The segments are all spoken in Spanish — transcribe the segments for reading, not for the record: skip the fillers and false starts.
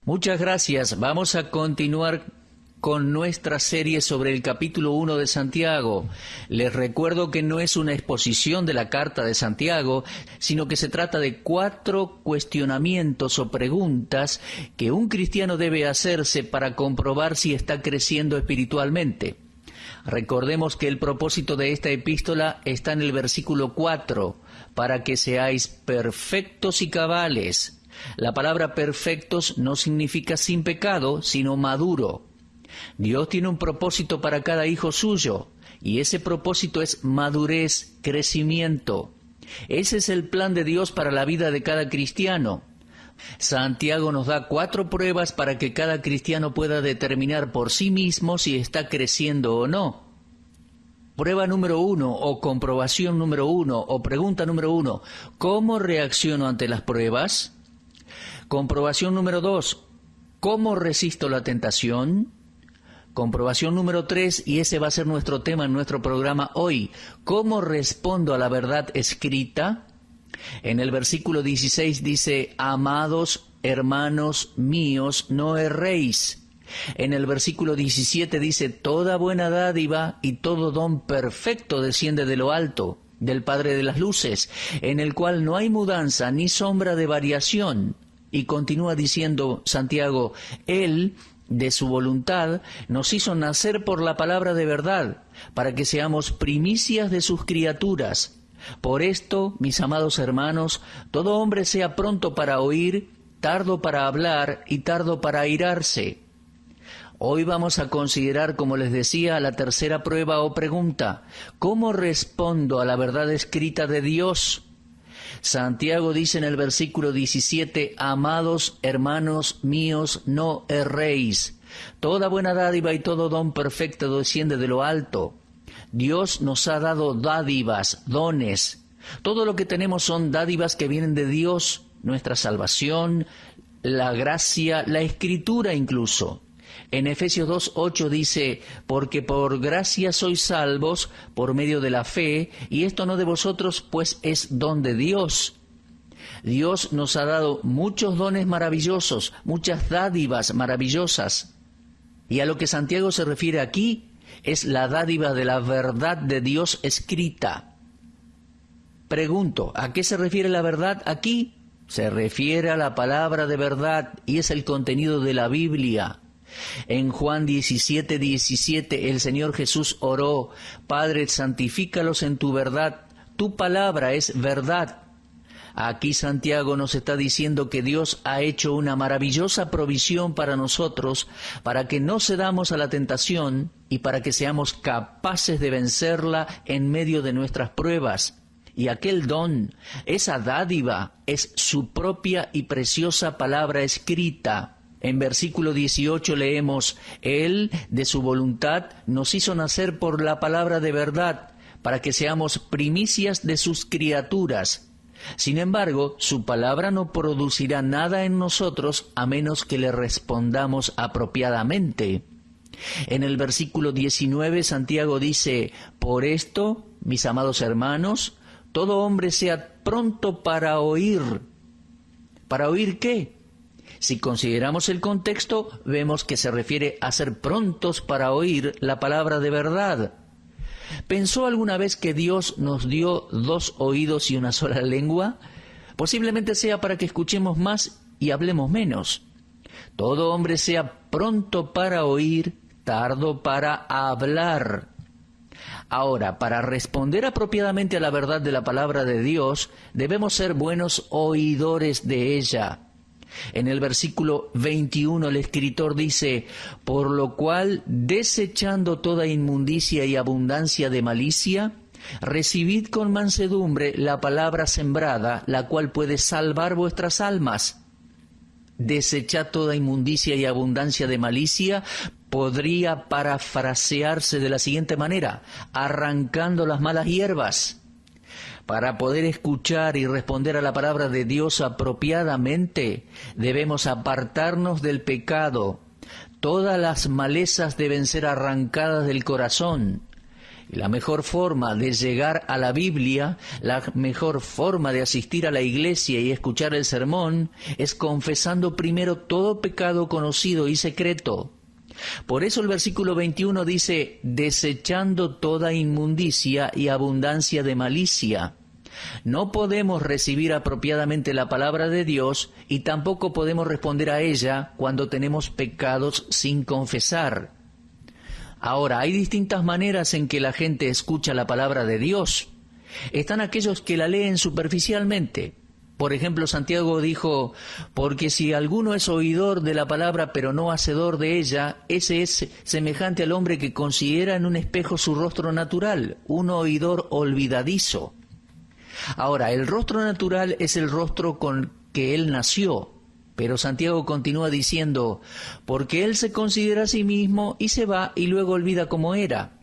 Muchas gracias. Vamos a continuar con nuestra serie sobre el capítulo 1 de Santiago. Les recuerdo que no es una exposición de la carta de Santiago, sino que se trata de 4 cuestionamientos o preguntas que un cristiano debe hacerse para comprobar si está creciendo espiritualmente. Recordemos que el propósito de esta epístola está en el versículo 4, para que seáis perfectos y cabales. La palabra perfectos no significa sin pecado, sino maduro. Dios tiene un propósito para cada hijo suyo, y ese propósito es madurez, crecimiento. Ese es el plan de Dios para la vida de cada cristiano. Santiago nos da 4 pruebas para que cada cristiano pueda determinar por sí mismo si está creciendo o no. Prueba número 1, o comprobación número 1, o pregunta número 1, ¿cómo reacciono ante las pruebas? Comprobación número 2, ¿cómo resisto la tentación? Comprobación número 3, y ese va a ser nuestro tema en nuestro programa hoy, ¿cómo respondo a la verdad escrita? En el versículo 16 dice, amados hermanos míos, no erréis. En el versículo 17 dice, toda buena dádiva y todo don perfecto desciende de lo alto, del Padre de las luces, en el cual no hay mudanza ni sombra de variación. Y continúa diciendo Santiago, Él, de su voluntad, nos hizo nacer por la palabra de verdad, para que seamos primicias de sus criaturas. Por esto, mis amados hermanos, todo hombre sea pronto para oír, tardo para hablar y tardo para airarse. Hoy vamos a considerar, como les decía, la tercera prueba o pregunta. ¿Cómo respondo a la verdad escrita de Dios? Santiago dice en el versículo 17, amados hermanos míos, no erréis. Toda buena dádiva y todo don perfecto desciende de lo alto. Dios nos ha dado dádivas, dones. Todo lo que tenemos son dádivas que vienen de Dios, nuestra salvación, la gracia, la escritura incluso. En Efesios 2:8 dice, porque por gracia sois salvos por medio de la fe, y esto no de vosotros, pues es don de Dios. Dios nos ha dado muchos dones maravillosos, muchas dádivas maravillosas. Y a lo que Santiago se refiere aquí es la dádiva de la verdad de Dios escrita. Pregunto, ¿a qué se refiere la verdad aquí? Se refiere a la palabra de verdad, y es el contenido de la Biblia. En Juan 17:17 el Señor Jesús oró, Padre, santifícalos en tu verdad, tu palabra es verdad. Aquí Santiago nos está diciendo que Dios ha hecho una maravillosa provisión para nosotros, para que no cedamos a la tentación y para que seamos capaces de vencerla en medio de nuestras pruebas. Y aquel don, esa dádiva, es su propia y preciosa palabra escrita. En versículo 18 leemos, Él, de su voluntad, nos hizo nacer por la palabra de verdad, para que seamos primicias de sus criaturas. Sin embargo, su palabra no producirá nada en nosotros a menos que le respondamos apropiadamente. En el versículo 19, Santiago dice, por esto, mis amados hermanos, todo hombre sea pronto para oír. ¿Para oír qué? Si consideramos el contexto, vemos que se refiere a ser prontos para oír la palabra de verdad. ¿Pensó alguna vez que Dios nos dio 2 oídos y una sola lengua? Posiblemente sea para que escuchemos más y hablemos menos. Todo hombre sea pronto para oír, tardo para hablar. Ahora, para responder apropiadamente a la verdad de la palabra de Dios, debemos ser buenos oidores de ella. En el versículo 21 el escritor dice, por lo cual, desechando toda inmundicia y abundancia de malicia, recibid con mansedumbre la palabra sembrada, la cual puede salvar vuestras almas. Desechad toda inmundicia y abundancia de malicia podría parafrasearse de la siguiente manera, arrancando las malas hierbas. Para poder escuchar y responder a la palabra de Dios apropiadamente, debemos apartarnos del pecado. Todas las malezas deben ser arrancadas del corazón. La mejor forma de llegar a la Biblia, la mejor forma de asistir a la iglesia y escuchar el sermón, es confesando primero todo pecado conocido y secreto. Por eso el versículo 21 dice, desechando toda inmundicia y abundancia de malicia. No podemos recibir apropiadamente la palabra de Dios y tampoco podemos responder a ella cuando tenemos pecados sin confesar. Ahora, hay distintas maneras en que la gente escucha la palabra de Dios. Están aquellos que la leen superficialmente. Por ejemplo, Santiago dijo, porque si alguno es oidor de la palabra pero no hacedor de ella, ese es semejante al hombre que considera en un espejo su rostro natural, un oidor olvidadizo. Ahora, el rostro natural es el rostro con que él nació, pero Santiago continúa diciendo, porque él se considera a sí mismo y se va y luego olvida cómo era.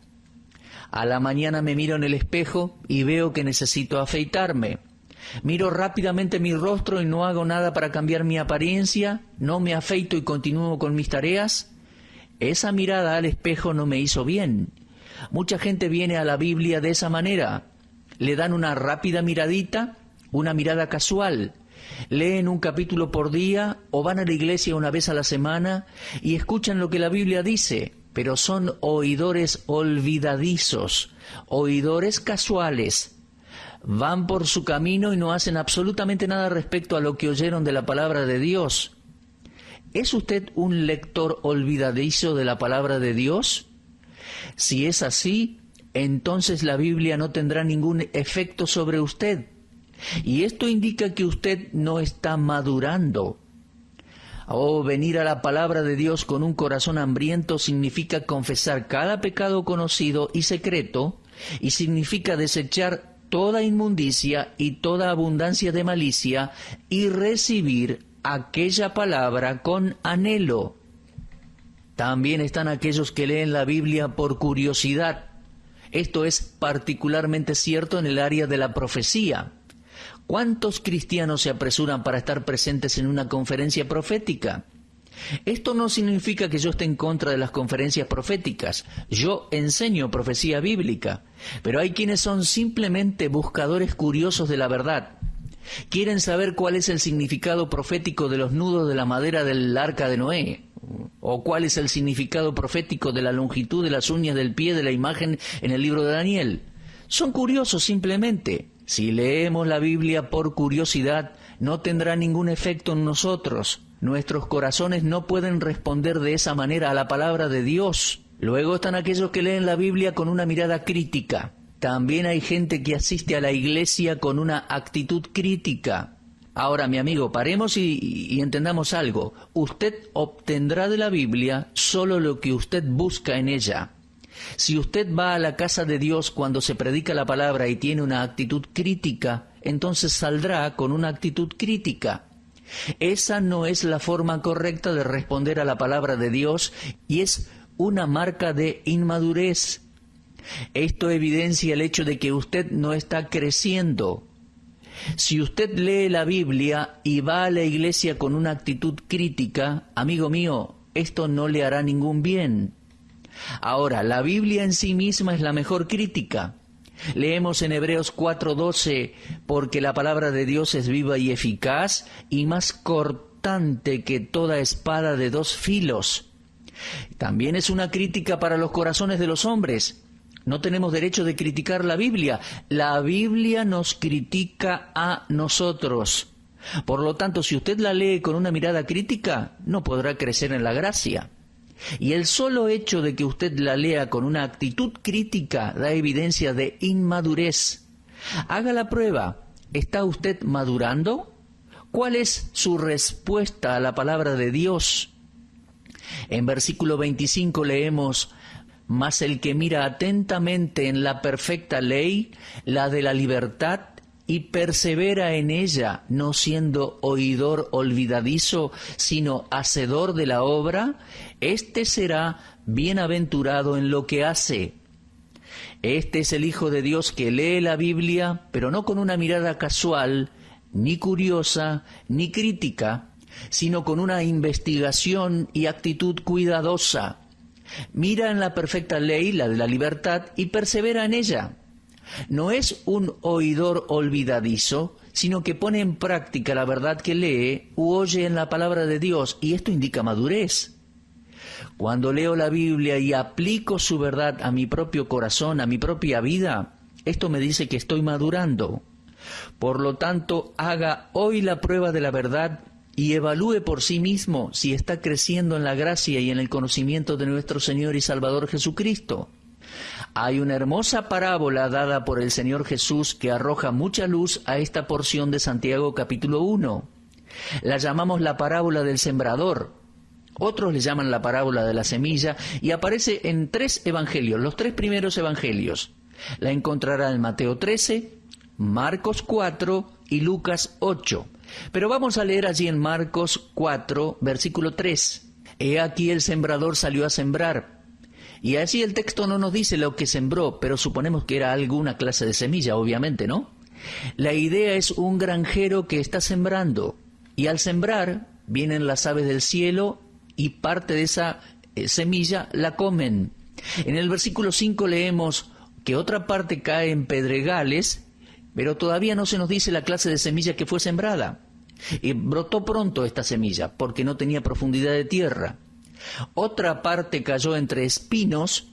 A la mañana me miro en el espejo y veo que necesito afeitarme. Miro rápidamente mi rostro y no hago nada para cambiar mi apariencia, no me afeito y continúo con mis tareas. Esa mirada al espejo no me hizo bien. Mucha gente viene a la Biblia de esa manera. Le dan una rápida miradita, una mirada casual. Leen un capítulo por día o van a la iglesia una vez a la semana y escuchan lo que la Biblia dice, pero son oidores olvidadizos, oidores casuales. Van por su camino y no hacen absolutamente nada respecto a lo que oyeron de la palabra de Dios. ¿Es usted un lector olvidadizo de la palabra de Dios? Si es así, entonces la Biblia no tendrá ningún efecto sobre usted. Y esto indica que usted no está madurando. Venir a la palabra de Dios con un corazón hambriento significa confesar cada pecado conocido y secreto, y significa desechar toda inmundicia y toda abundancia de malicia y recibir aquella palabra con anhelo. También están aquellos que leen la Biblia por curiosidad. Esto es particularmente cierto en el área de la profecía. ¿Cuántos cristianos se apresuran para estar presentes en una conferencia profética? Esto no significa que yo esté en contra de las conferencias proféticas. Yo enseño profecía bíblica, pero hay quienes son simplemente buscadores curiosos de la verdad. Quieren saber cuál es el significado profético de los nudos de la madera del arca de Noé, o cuál es el significado profético de la longitud de las uñas del pie de la imagen en el libro de Daniel. Son curiosos simplemente. Si leemos la Biblia por curiosidad, no tendrá ningún efecto en nosotros. Nuestros corazones no pueden responder de esa manera a la palabra de Dios. Luego están aquellos que leen la Biblia con una mirada crítica. También hay gente que asiste a la iglesia con una actitud crítica. Ahora, mi amigo, paremos y entendamos algo. Usted obtendrá de la Biblia solo lo que usted busca en ella. Si usted va a la casa de Dios cuando se predica la palabra y tiene una actitud crítica, entonces saldrá con una actitud crítica. Esa no es la forma correcta de responder a la palabra de Dios y es una marca de inmadurez. Esto evidencia el hecho de que usted no está creciendo. Si usted lee la Biblia y va a la iglesia con una actitud crítica, amigo mío, esto no le hará ningún bien. Ahora, la Biblia en sí misma es la mejor crítica. Leemos en Hebreos 4:12, porque la palabra de Dios es viva y eficaz y más cortante que toda espada de dos filos. También es una crítica para los corazones de los hombres. No tenemos derecho de criticar la Biblia. La Biblia nos critica a nosotros. Por lo tanto, si usted la lee con una mirada crítica, no podrá crecer en la gracia. Y el solo hecho de que usted la lea con una actitud crítica da evidencia de inmadurez. Haga la prueba. ¿Está usted madurando? ¿Cuál es su respuesta a la palabra de Dios? En versículo 25 leemos, mas el que mira atentamente en la perfecta ley, la de la libertad, y persevera en ella, no siendo oidor olvidadizo, sino hacedor de la obra, éste será bienaventurado en lo que hace. Este es el Hijo de Dios que lee la Biblia, pero no con una mirada casual, ni curiosa, ni crítica, sino con una investigación y actitud cuidadosa. Mira en la perfecta ley, la de la libertad, y persevera en ella. No es un oidor olvidadizo, sino que pone en práctica la verdad que lee u oye en la palabra de Dios, y esto indica madurez. Cuando leo la Biblia y aplico su verdad a mi propio corazón, a mi propia vida, esto me dice que estoy madurando. Por lo tanto, haga hoy la prueba de la verdad y evalúe por sí mismo si está creciendo en la gracia y en el conocimiento de nuestro Señor y Salvador Jesucristo. Hay una hermosa parábola dada por el Señor Jesús que arroja mucha luz a esta porción de Santiago capítulo 1. La llamamos la parábola del sembrador. Otros le llaman la parábola de la semilla y aparece en 3 evangelios, los 3 primeros evangelios. La encontrará en Mateo 13, Marcos 4 y Lucas 8. Pero vamos a leer allí en Marcos 4, versículo 3. He aquí el sembrador salió a sembrar. Y así el texto no nos dice lo que sembró, pero suponemos que era alguna clase de semilla, obviamente, ¿no? La idea es un granjero que está sembrando, y al sembrar vienen las aves del cielo y parte de esa semilla la comen. En el versículo 5 leemos que otra parte cae en pedregales, pero todavía no se nos dice la clase de semilla que fue sembrada. Y brotó pronto esta semilla, porque no tenía profundidad de tierra. Otra parte cayó entre espinos,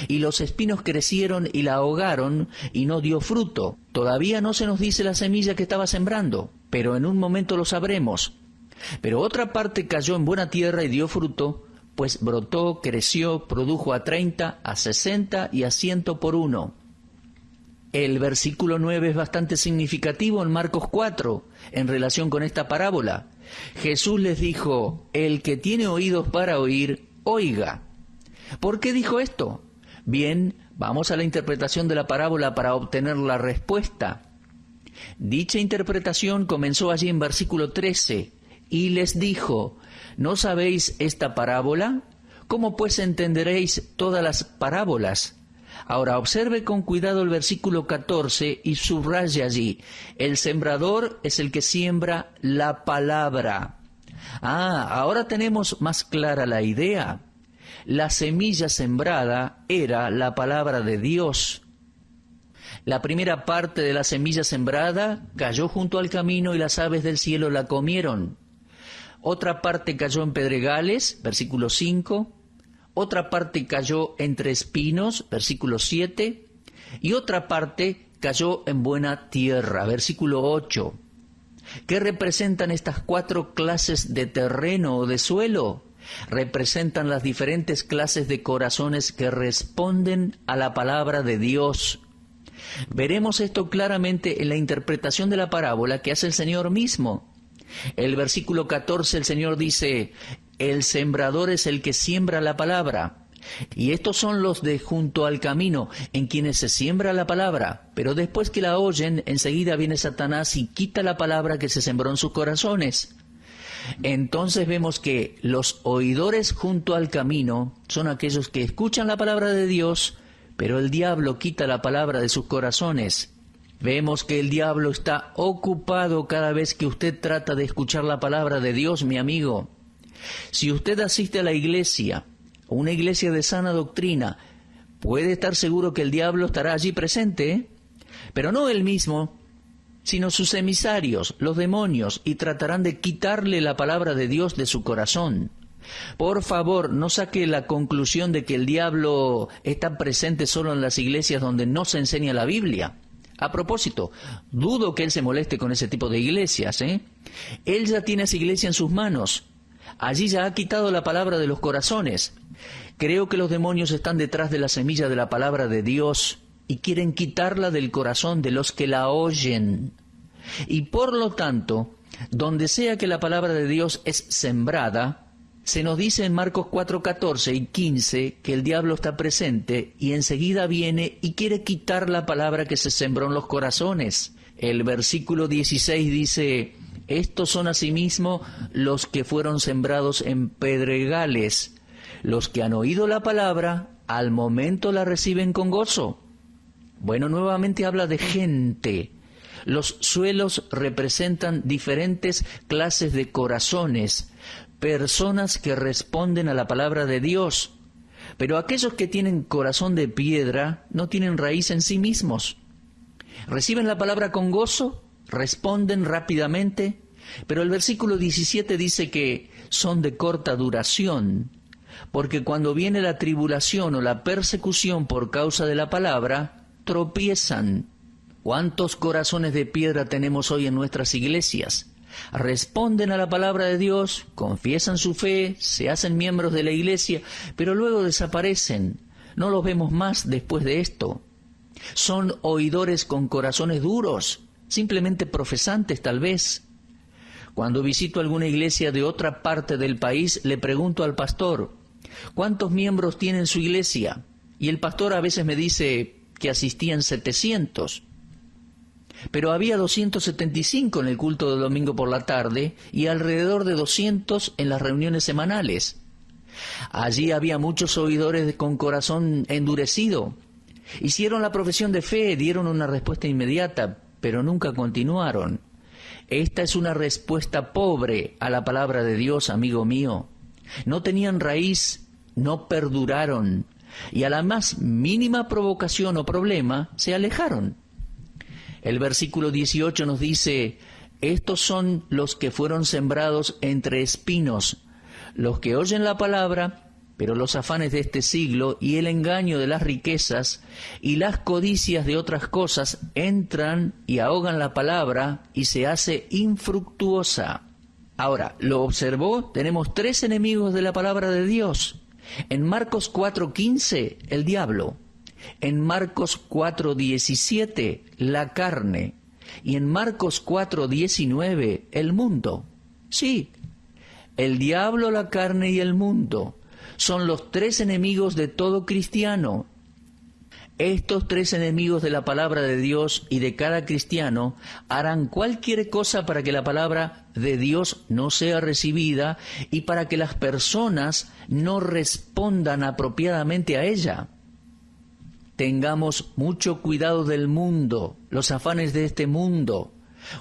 y los espinos crecieron y la ahogaron, y no dio fruto. Todavía no se nos dice la semilla que estaba sembrando, pero en un momento lo sabremos. Pero otra parte cayó en buena tierra y dio fruto, pues brotó, creció, produjo a 30, a 60 y a 100 por uno. El versículo 9 es bastante significativo en Marcos 4, en relación con esta parábola. Jesús les dijo, el que tiene oídos para oír, oiga. ¿Por qué dijo esto? Bien, vamos a la interpretación de la parábola para obtener la respuesta. Dicha interpretación comenzó allí en versículo 13, y les dijo, ¿no sabéis esta parábola? ¿Cómo pues entenderéis todas las parábolas? Ahora observe con cuidado el versículo 14 y subraye allí, el sembrador es el que siembra la palabra. Ahora tenemos más clara la idea. La semilla sembrada era la palabra de Dios. La primera parte de la semilla sembrada cayó junto al camino y las aves del cielo la comieron. Otra parte cayó en pedregales, versículo 5. Otra parte cayó entre espinos, versículo 7, y otra parte cayó en buena tierra, versículo 8. ¿Qué representan estas 4 clases de terreno o de suelo? Representan las diferentes clases de corazones que responden a la palabra de Dios. Veremos esto claramente en la interpretación de la parábola que hace el Señor mismo. El versículo 14 el Señor dice, el sembrador es el que siembra la palabra. Y estos son los de junto al camino, en quienes se siembra la palabra. Pero después que la oyen, enseguida viene Satanás y quita la palabra que se sembró en sus corazones. Entonces vemos que los oidores junto al camino son aquellos que escuchan la palabra de Dios, pero el diablo quita la palabra de sus corazones. Vemos que el diablo está ocupado cada vez que usted trata de escuchar la palabra de Dios, mi amigo. Si usted asiste a la iglesia, una iglesia de sana doctrina, puede estar seguro que el diablo estará allí presente, pero no él mismo, sino sus emisarios, los demonios, y tratarán de quitarle la palabra de Dios de su corazón. Por favor, no saque la conclusión de que el diablo está presente solo en las iglesias donde no se enseña la Biblia. A propósito, dudo que él se moleste con ese tipo de iglesias, Él ya tiene esa iglesia en sus manos. Allí ya ha quitado la palabra de los corazones. Creo que los demonios están detrás de la semilla de la palabra de Dios y quieren quitarla del corazón de los que la oyen. Y por lo tanto, donde sea que la palabra de Dios es sembrada, se nos dice en Marcos 4, 14 y 15 que el diablo está presente y enseguida viene y quiere quitar la palabra que se sembró en los corazones. El versículo 16 dice, estos son asimismo los que fueron sembrados en pedregales, los que han oído la palabra, al momento la reciben con gozo. Bueno, nuevamente habla de gente. Los suelos representan diferentes clases de corazones, personas que responden a la palabra de Dios. Pero aquellos que tienen corazón de piedra no tienen raíz en sí mismos. Reciben la palabra con gozo, responden rápidamente, pero el versículo 17 dice que son de corta duración, porque cuando viene la tribulación o la persecución por causa de la palabra, tropiezan. ¿Cuántos corazones de piedra tenemos hoy en nuestras iglesias? Responden a la palabra de Dios, confiesan su fe, se hacen miembros de la iglesia, pero luego desaparecen. No los vemos más después de esto. Son oidores con corazones duros, simplemente profesantes tal vez. Cuando visito alguna iglesia de otra parte del país, le pregunto al pastor, ¿cuántos miembros tiene su iglesia? Y el pastor a veces me dice que asistían 700. Pero había 275 en el culto del domingo por la tarde y alrededor de 200 en las reuniones semanales. Allí había muchos oidores con corazón endurecido. Hicieron la profesión de fe, dieron una respuesta inmediata, pero nunca continuaron. Esta es una respuesta pobre a la palabra de Dios, amigo mío. No tenían raíz, no perduraron, y a la más mínima provocación o problema se alejaron. El versículo 18 nos dice, estos son los que fueron sembrados entre espinos, los que oyen la palabra, pero los afanes de este siglo y el engaño de las riquezas y las codicias de otras cosas entran y ahogan la palabra y se hace infructuosa. Ahora, ¿lo observó? Tenemos 3 enemigos de la palabra de Dios. En Marcos 4:15, el diablo. En Marcos 4:17, la carne. Y en Marcos 4:19, el mundo. Sí, el diablo, la carne y el mundo son los 3 enemigos de todo cristiano. Estos 3 enemigos de la palabra de Dios y de cada cristiano harán cualquier cosa para que la palabra de Dios no sea recibida y para que las personas no respondan apropiadamente a ella. Tengamos mucho cuidado del mundo, los afanes de este mundo.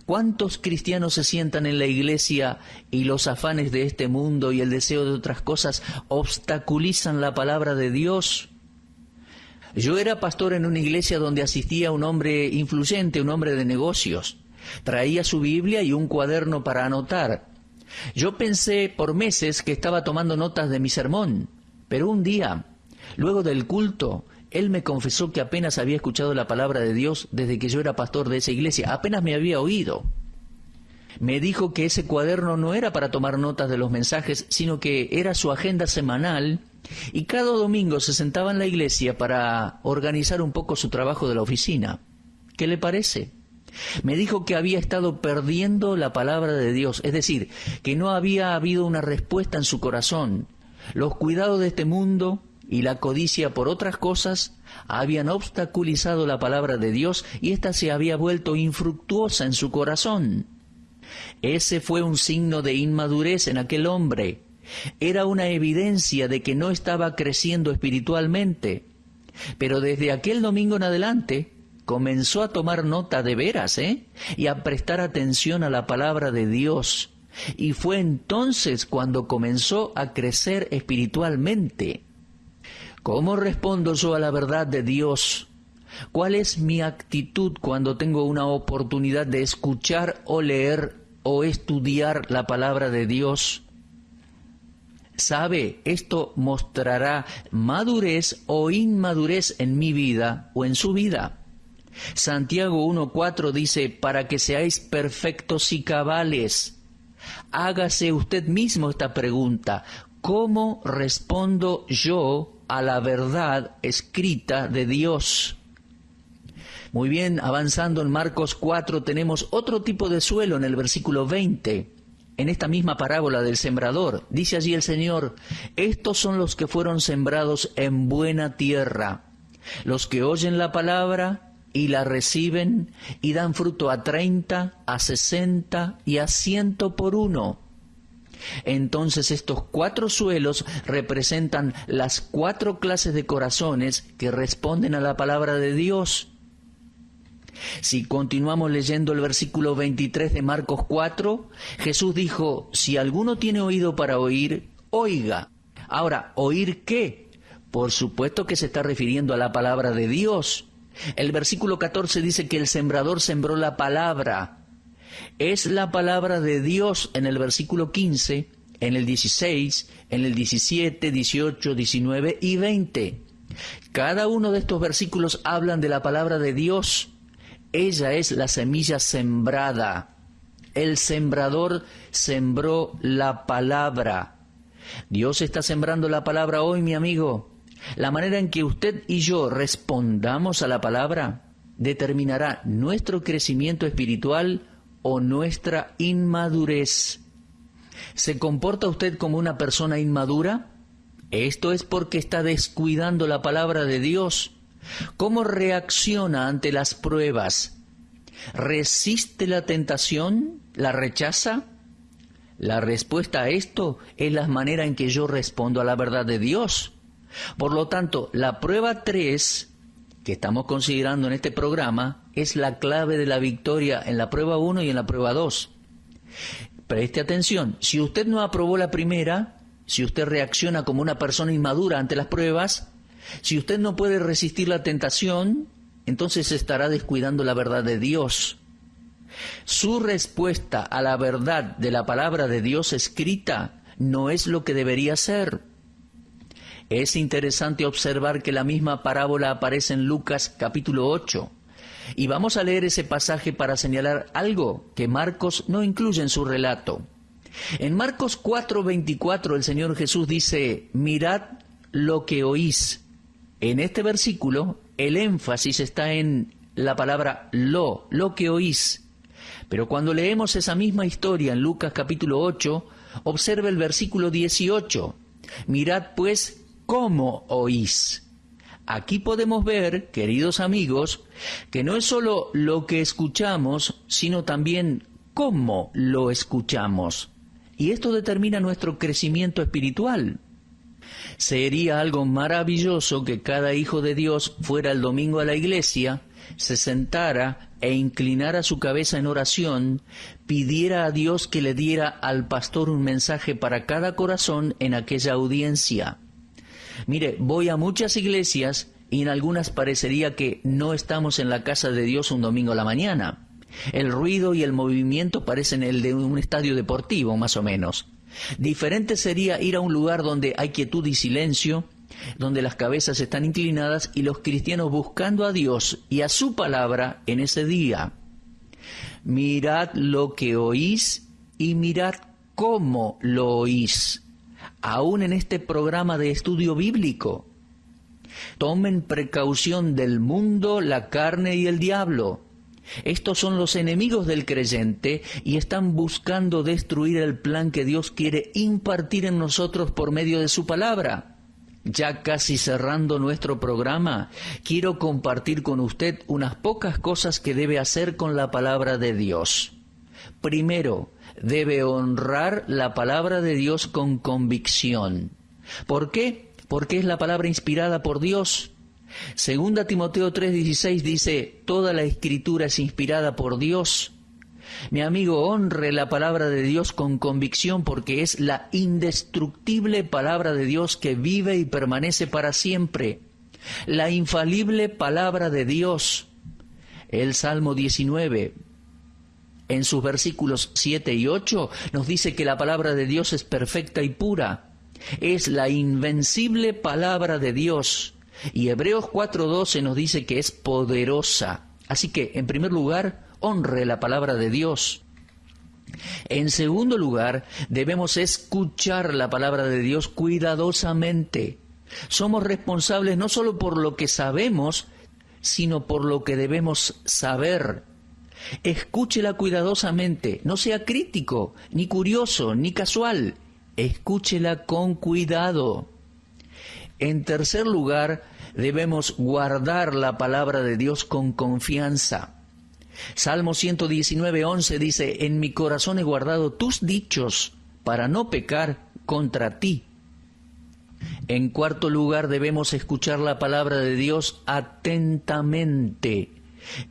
¿Cuántos cristianos se sientan en la iglesia y los afanes de este mundo y el deseo de otras cosas obstaculizan la palabra de Dios? Yo era pastor en una iglesia donde asistía un hombre influyente, un hombre de negocios. Traía su Biblia y un cuaderno para anotar. Yo pensé por meses que estaba tomando notas de mi sermón, pero un día, luego del culto, él me confesó que apenas había escuchado la palabra de Dios desde que yo era pastor de esa iglesia, apenas me había oído. Me dijo que ese cuaderno no era para tomar notas de los mensajes, sino que era su agenda semanal, y cada domingo se sentaba en la iglesia para organizar un poco su trabajo de la oficina. ¿Qué le parece? Me dijo que había estado perdiendo la palabra de Dios, es decir, que no había habido una respuesta en su corazón. Los cuidados de este mundo y la codicia por otras cosas habían obstaculizado la palabra de Dios y ésta se había vuelto infructuosa en su corazón. Ese fue un signo de inmadurez en aquel hombre. Era una evidencia de que no estaba creciendo espiritualmente. Pero desde aquel domingo en adelante comenzó a tomar nota de veras, y a prestar atención a la palabra de Dios. Y fue entonces cuando comenzó a crecer espiritualmente. ¿Cómo respondo yo a la verdad de Dios? ¿Cuál es mi actitud cuando tengo una oportunidad de escuchar o leer o estudiar la palabra de Dios? ¿Sabe? Esto mostrará madurez o inmadurez en mi vida o en su vida. Santiago 1:4 dice, para que seáis perfectos y cabales. Hágase usted mismo esta pregunta, ¿cómo respondo yo a la verdad escrita de Dios? Muy bien, avanzando en Marcos 4 tenemos otro tipo de suelo en el versículo 20. En esta misma parábola del sembrador, dice allí el Señor, estos son los que fueron sembrados en buena tierra, los que oyen la palabra y la reciben y dan fruto a 30, a 60 y a 100 por uno. Entonces estos 4 suelos representan las 4 clases de corazones que responden a la palabra de Dios. Si continuamos leyendo el versículo 23 de Marcos 4, Jesús dijo, si alguno tiene oído para oír, oiga. Ahora, ¿oír qué? Por supuesto que se está refiriendo a la palabra de Dios. El versículo 14 dice que el sembrador sembró la palabra. Es la palabra de Dios en el versículo 15, en el 16, en el 17, 18, 19 y 20. Cada uno de estos versículos hablan de la palabra de Dios. Ella es la semilla sembrada. El sembrador sembró la palabra. Dios está sembrando la palabra hoy, mi amigo. La manera en que usted y yo respondamos a la palabra determinará nuestro crecimiento espiritual o nuestra inmadurez. ¿Se comporta usted como una persona inmadura? Esto es porque está descuidando la palabra de Dios. ¿Cómo reacciona ante las pruebas? ¿Resiste la tentación? ¿La rechaza? La respuesta a esto es la manera en que yo respondo a la verdad de Dios. Por lo tanto, la prueba 3, que estamos considerando en este programa, es la clave de la victoria en la prueba 1 y en la prueba 2. Preste atención, si usted no aprobó la primera, si usted reacciona como una persona inmadura ante las pruebas, si usted no puede resistir la tentación, entonces estará descuidando la verdad de Dios. Su respuesta a la verdad de la palabra de Dios escrita no es lo que debería ser. Es interesante observar que la misma parábola aparece en Lucas capítulo 8. Y vamos a leer ese pasaje para señalar algo que Marcos no incluye en su relato. En Marcos 4:24 el Señor Jesús dice, mirad lo que oís. En este versículo el énfasis está en la palabra lo que oís. Pero cuando leemos esa misma historia en Lucas capítulo 8, observe el versículo 18. Mirad pues cómo oís. Aquí podemos ver, queridos amigos, que no es solo lo que escuchamos, sino también cómo lo escuchamos. Y esto determina nuestro crecimiento espiritual. Sería algo maravilloso que cada hijo de Dios fuera el domingo a la iglesia, se sentara e inclinara su cabeza en oración, pidiera a Dios que le diera al pastor un mensaje para cada corazón en aquella audiencia. Mire, voy a muchas iglesias y en algunas parecería que no estamos en la casa de Dios un domingo a la mañana. El ruido y el movimiento parecen el de un estadio deportivo, más o menos. Diferente sería ir a un lugar donde hay quietud y silencio, donde las cabezas están inclinadas y los cristianos buscando a Dios y a su palabra en ese día. Mirad lo que oís y mirad cómo lo oís. Aún en este programa de estudio bíblico. Tomen precaución del mundo, la carne y el diablo. Estos son los enemigos del creyente y están buscando destruir el plan que Dios quiere impartir en nosotros por medio de su palabra. Ya casi cerrando nuestro programa, quiero compartir con usted unas pocas cosas que debe hacer con la palabra de Dios. Primero, debe honrar la palabra de Dios con convicción. ¿Por qué? Porque es la palabra inspirada por Dios. Segunda Timoteo 3:16 dice, toda la escritura es inspirada por Dios. Mi amigo, honre la palabra de Dios con convicción porque es la indestructible palabra de Dios que vive y permanece para siempre. La infalible palabra de Dios. El Salmo 19, en sus versículos 7 y 8, nos dice que la palabra de Dios es perfecta y pura. Es la invencible palabra de Dios. Y Hebreos 4:12 nos dice que es poderosa. Así que, en primer lugar, honre la palabra de Dios. En segundo lugar, debemos escuchar la palabra de Dios cuidadosamente. Somos responsables no solo por lo que sabemos, sino por lo que debemos saber. Escúchela cuidadosamente, no sea crítico, ni curioso, ni casual. Escúchela con cuidado. En tercer lugar, debemos guardar la palabra de Dios con confianza. Salmo 119:11 dice, en mi corazón he guardado tus dichos para no pecar contra ti. En cuarto lugar, debemos escuchar la palabra de Dios atentamente.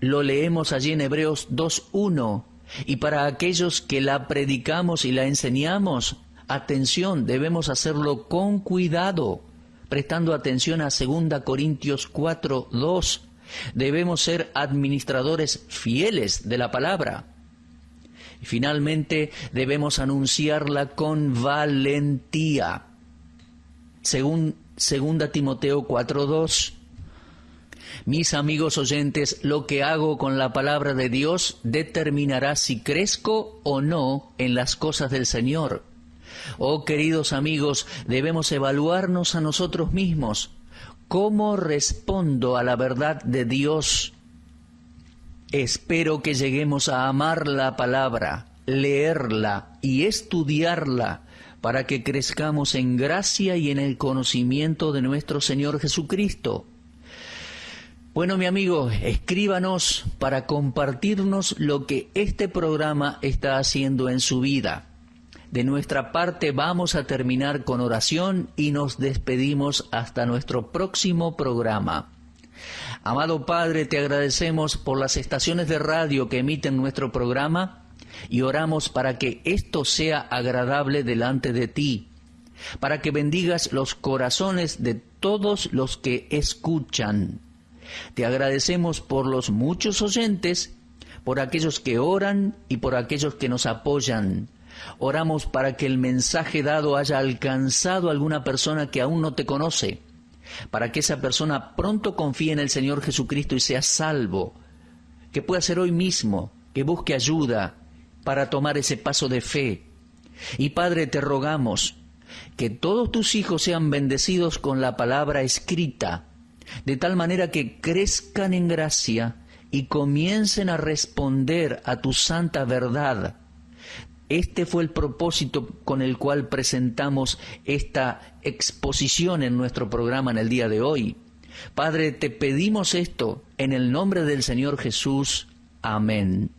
Lo leemos allí en Hebreos 2:1. Y para aquellos que la predicamos y la enseñamos, atención, debemos hacerlo con cuidado, prestando atención a 2 Corintios 4:2. Debemos ser administradores fieles de la palabra. Y finalmente, debemos anunciarla con valentía. Según 2 Timoteo 4:2. Mis amigos oyentes, lo que hago con la palabra de Dios determinará si crezco o no en las cosas del Señor. Oh, queridos amigos, debemos evaluarnos a nosotros mismos. ¿Cómo respondo a la verdad de Dios? Espero que lleguemos a amar la palabra, leerla y estudiarla para que crezcamos en gracia y en el conocimiento de nuestro Señor Jesucristo. Bueno, mi amigo, escríbanos para compartirnos lo que este programa está haciendo en su vida. De nuestra parte vamos a terminar con oración y nos despedimos hasta nuestro próximo programa. Amado Padre, te agradecemos por las estaciones de radio que emiten nuestro programa y oramos para que esto sea agradable delante de ti, para que bendigas los corazones de todos los que escuchan. Te agradecemos por los muchos oyentes, por aquellos que oran y por aquellos que nos apoyan. Oramos para que el mensaje dado haya alcanzado a alguna persona que aún no te conoce, para que esa persona pronto confíe en el Señor Jesucristo y sea salvo, que pueda ser hoy mismo, que busque ayuda para tomar ese paso de fe. Y Padre, te rogamos que todos tus hijos sean bendecidos con la palabra escrita, de tal manera que crezcan en gracia y comiencen a responder a tu santa verdad. Este fue el propósito con el cual presentamos esta exposición en nuestro programa en el día de hoy. Padre, te pedimos esto en el nombre del Señor Jesús. Amén.